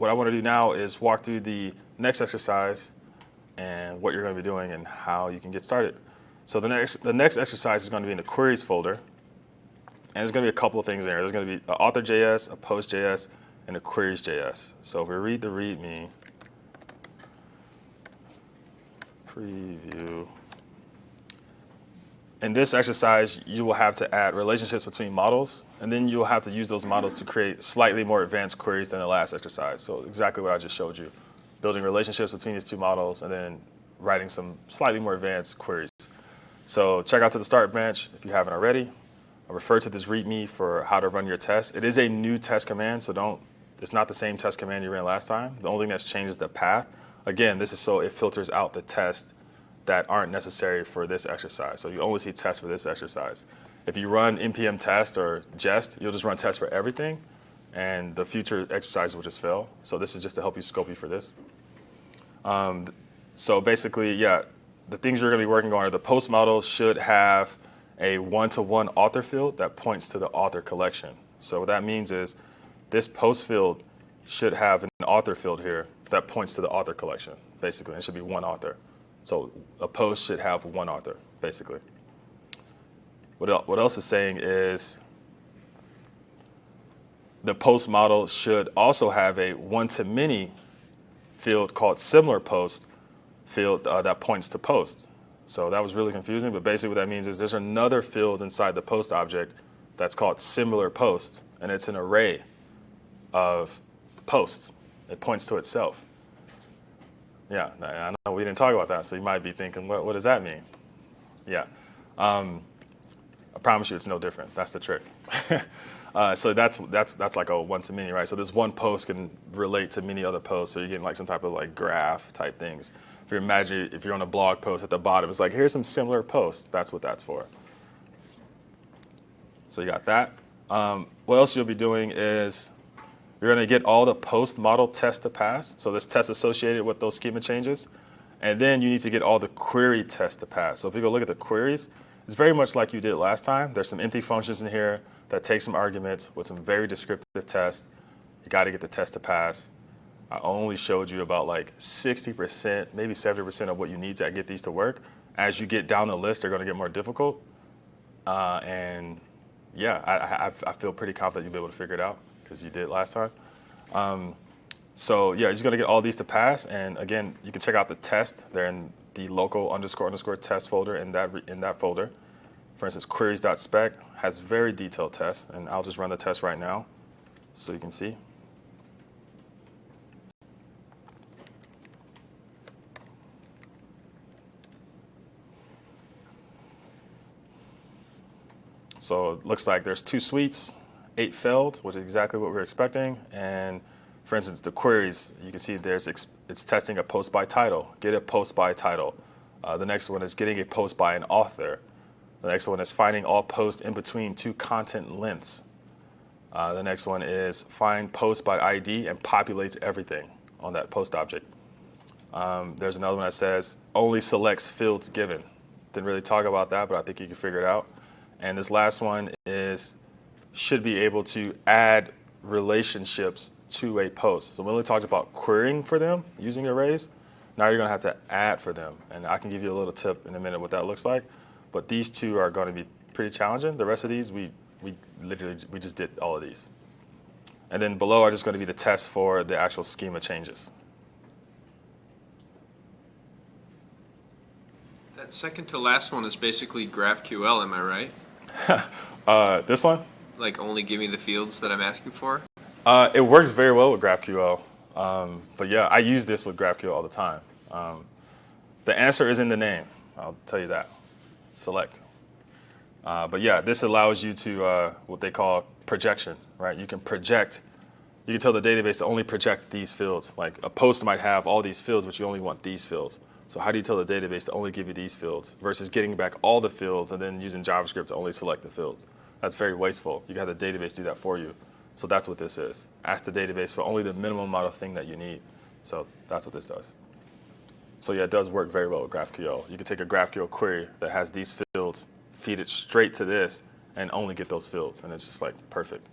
what I want to do now is walk through the next exercise and what you're going to be doing and how you can get started. So the next exercise is going to be in the queries folder. And there's going to be a couple of things there. There's going to be an author.js, a post.js, and a queries.js. So if we read the README, preview. In this exercise, you will have to add relationships between models, and then you'll have to use those models to create slightly more advanced queries than the last exercise. So exactly what I just showed you. Building relationships between these two models, and then writing some slightly more advanced queries. So check out to the start branch if you haven't already. I'll refer to this README for how to run your test. It is a new test command, so it's not the same test command you ran last time. The only thing that's changed is the path. Again, this is so it filters out the tests that aren't necessary for this exercise. So you only see tests for this exercise. If you run npm test or jest, you'll just run tests for everything, and the future exercises will just fail. So this is just to help you scope you for this. So basically, yeah, the things you're going to be working on are the post model should have a one-to-one author field that points to the author collection. So what that means is this post field should have an author field here that points to the author collection, basically. It should be one author. So a post should have one author, basically. What else is saying is the post model should also have a one-to-many field called similar post field that points to post. So that was really confusing, but basically what that means is there's another field inside the post object that's called similar post, and it's an array of posts. It points to itself. Yeah, I know we didn't talk about that, so you might be thinking, what does that mean? Yeah, I promise you it's no different. That's the trick. So that's like a one-to-many, right? So this one post can relate to many other posts, so you're getting like some type of like graph type things. If you imagine if you're on a blog post at the bottom, it's like, here's some similar posts. That's what that's for. So you got that. What else you'll be doing is you're going to get all the post model tests to pass. So this test associated with those schema changes. And then you need to get all the query tests to pass. So if you go look at the queries, it's very much like you did last time. There's some empty functions in here that take some arguments with some very descriptive tests. You got to get the test to pass. I only showed you about like 60%, maybe 70% of what you need to get these to work. As you get down the list, they're going to get more difficult. And yeah, I feel pretty confident you'll be able to figure it out because you did last time. So yeah, you're just going to get all these to pass. And again, you can check out the test. They're in the local _ test folder in that folder. For instance, queries.spec has very detailed tests. And I'll just run the test right now so you can see. So it looks like there's 2 suites, 8 failed, which is exactly what we were expecting. And for instance, the queries, you can see it's testing a post by title, get a post by title. The next one is getting a post by an author. The next one is finding all posts in between 2 content lengths. The next one is find post by ID and populates everything on that post object. There's another one that says only selects fields given. Didn't really talk about that, but I think you can figure it out. And this last one is should be able to add relationships to a post. So we only talked about querying for them using arrays. Now you're going to have to add for them. And I can give you a little tip in a minute what that looks like. But these 2 are going to be pretty challenging. The rest of these, we just did all of these. And then below are just going to be the tests for the actual schema changes. That second to last one is basically GraphQL, am I right? This one? Like only give me the fields that I'm asking for? It works very well with GraphQL. But yeah, I use this with GraphQL all the time. The answer is in the name. I'll tell you that. Select. But yeah, this allows you to what they call projection, right? You can project. You can tell the database to only project these fields. Like a post might have all these fields, but you only want these fields. So how do you tell the database to only give you these fields versus getting back all the fields and then using JavaScript to only select the fields? That's very wasteful. You can have the database do that for you. So that's what this is. Ask the database for only the minimum amount of thing that you need. So that's what this does. So yeah, it does work very well with GraphQL. You can take a GraphQL query that has these fields, feed it straight to this, and only get those fields. And it's just like perfect.